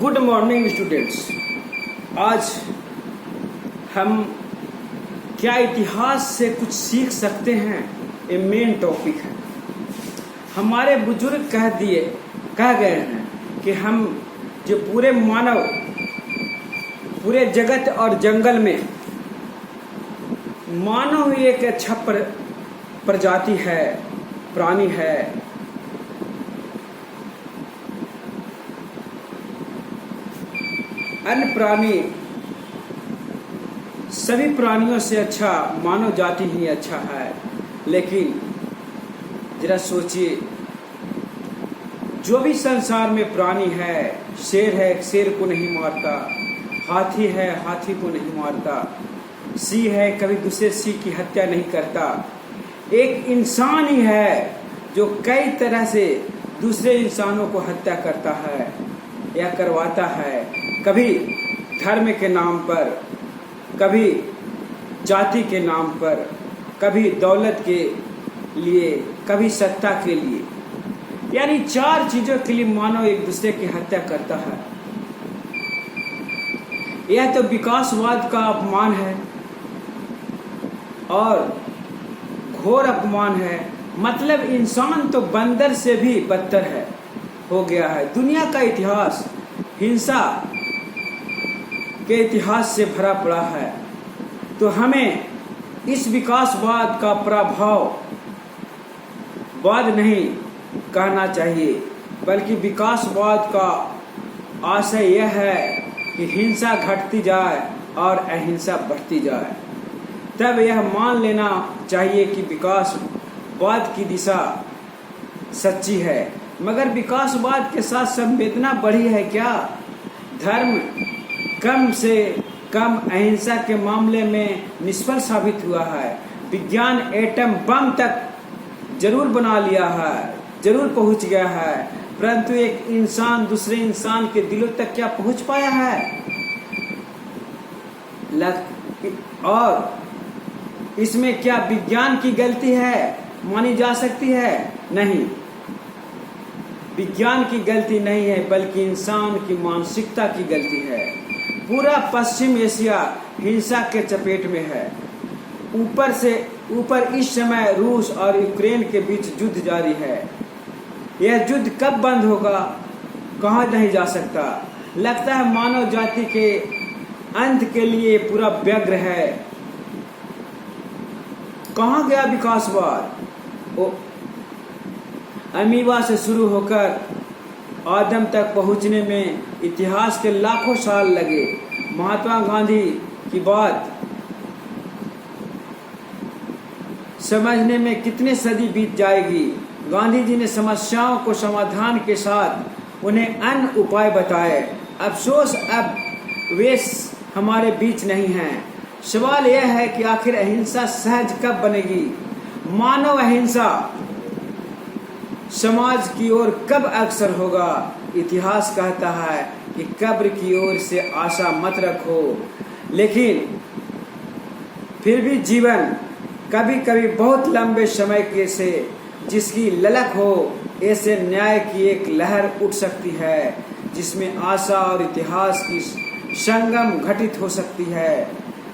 Good morning students. आज हम क्या इतिहास से कुछ सीख सकते हैं, ये मेन टॉपिक है। हमारे बुजुर्ग कह गए हैं कि हम जो पूरे मानव, पूरे जगत और जंगल में मानव ही एक अच्छा प्रजाति है, प्राणी है। अन्य प्राणी, सभी प्राणियों से अच्छा मानव जाति ही अच्छा है। लेकिन जरा सोचिए, जो भी संसार में प्राणी है, शेर को नहीं मारता, हाथी है हाथी को नहीं मारता, सिंह है कभी दूसरे सिंह की हत्या नहीं करता। एक इंसान ही है जो कई तरह से दूसरे इंसानों को हत्या करता है या करवाता है, कभी धर्म के नाम पर, कभी जाति के नाम पर, कभी दौलत के लिए, कभी सत्ता के लिए। यानी 4 चीजों के लिए मानव एक दूसरे की हत्या करता है। यह तो विकासवाद का अपमान है और घोर अपमान है। मतलब इंसान तो बंदर से भी बदतर है, हो गया है। दुनिया का इतिहास हिंसा के इतिहास से भरा पड़ा है। तो हमें इस विकासवाद का प्रभाववाद नहीं कहना चाहिए, बल्कि विकासवाद का आशय यह है कि हिंसा घटती जाए और अहिंसा बढ़ती जाए। तब यह मान लेना चाहिए कि विकासवाद की दिशा सच्ची है। मगर विकासवाद के साथ संवेदना बढ़ी है क्या? धर्म कम से कम अहिंसा के मामले में निष्फल साबित हुआ है। विज्ञान एटम बम तक जरूर बना लिया है, जरूर पहुंच गया है, परंतु एक इंसान दूसरे इंसान के दिलों तक क्या पहुंच पाया है? और इसमें क्या विज्ञान की गलती है मानी जा सकती है? नहीं, विज्ञान की गलती नहीं है, बल्कि इंसान की मानसिकता की गलती है। पूरा पश्चिम एशिया हिंसा के चपेट में है। ऊपर इस समय रूस और यूक्रेन के बीच युद्ध जारी है। यह युद्ध कब बंद होगा, कहा नहीं जा सकता। लगता है मानव जाति के अंत के लिए पूरा व्यग्र है। कहाँ गया विकासवाद? अमीबा से शुरू होकर आदम तक पहुंचने में इतिहास के लाखों साल लगे। महात्मा गांधी की बात समझने में कितने सदी बीत जाएगी। गांधी जी ने समस्याओं को समाधान के साथ उन्हें अन्य उपाय बताए। अफसोस अब वे हमारे बीच नहीं हैं। सवाल यह है कि आखिर अहिंसा सहज कब बनेगी? मानव अहिंसा समाज की ओर कब अग्रसर होगा? इतिहास कहता है कि कब्र की ओर से आशा मत रखो, लेकिन फिर भी जीवन कभी कभी बहुत लंबे समय के से जिसकी ललक हो, ऐसे न्याय की एक लहर उठ सकती है जिसमें आशा और इतिहास की संगम घटित हो सकती है।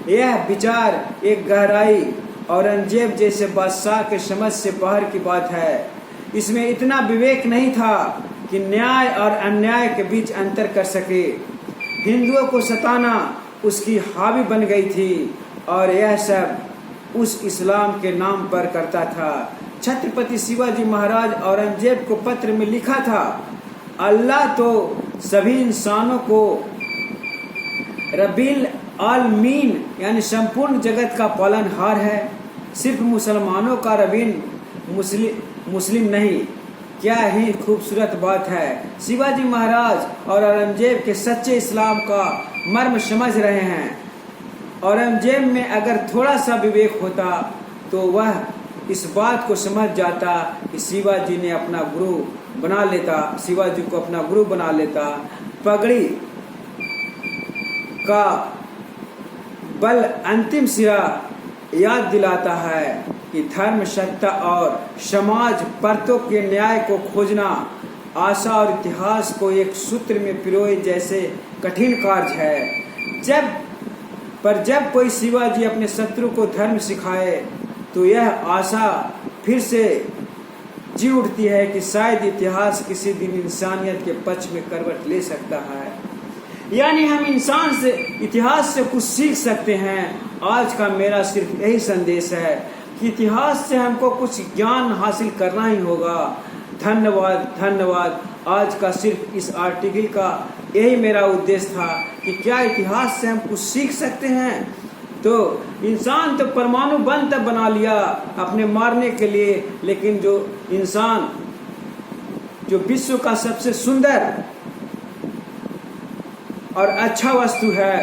यह विचार एक गहराई औरंगजेब जैसे बादशाह के समझ से बाहर की बात है। इसमें इतना विवेक नहीं था कि न्याय और अन्याय के बीच अंतर कर सके। हिंदुओं को सताना उसकी हॉबी बन गई थी और यह सब उस इस्लाम के नाम पर करता था। छत्रपति शिवाजी महाराज औरंगजेब को पत्र में लिखा था, अल्लाह तो सभी इंसानों को रब्बिल आलमीन यानी संपूर्ण जगत का पालनहार है, सिर्फ मुसलमानों का रबीन मुस्लिम नहीं। क्या ही खूबसूरत बात है। शिवाजी महाराज और औरंगजेब के सच्चे इस्लाम का मर्म समझ रहे हैं। औरंगजेब में अगर थोड़ा सा विवेक होता तो वह इस बात को समझ जाता कि शिवाजी को अपना गुरु बना लेता। पगड़ी का बल अंतिम सिरा याद दिलाता है कि धर्म, सत्ता और समाज परतों के न्याय को खोजना आशा और इतिहास को एक सूत्र में पिरोए जैसे कठिन कार्य है। जब कोई शिवाजी अपने शत्रु को धर्म सिखाए तो यह आशा फिर से जी उठती है कि शायद इतिहास किसी दिन इंसानियत के पक्ष में करवट ले सकता है। यानी हम इतिहास से कुछ सीख सकते हैं। आज का मेरा सिर्फ यही संदेश है कि इतिहास से हमको कुछ ज्ञान हासिल करना ही होगा। धन्यवाद। आज का सिर्फ इस आर्टिकल का यही मेरा उद्देश्य था कि क्या इतिहास से हम कुछ सीख सकते हैं। तो इंसान तो परमाणु बम तक बना लिया अपने मारने के लिए, लेकिन जो इंसान जो विश्व का सबसे सुंदर और अच्छा वस्तु है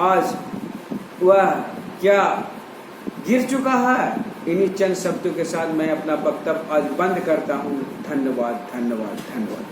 आज वह क्या गिर चुका है। इन्हीं चंद शब्दों के साथ मैं अपना वक्तव्य आज बंद करता हूँ। धन्यवाद।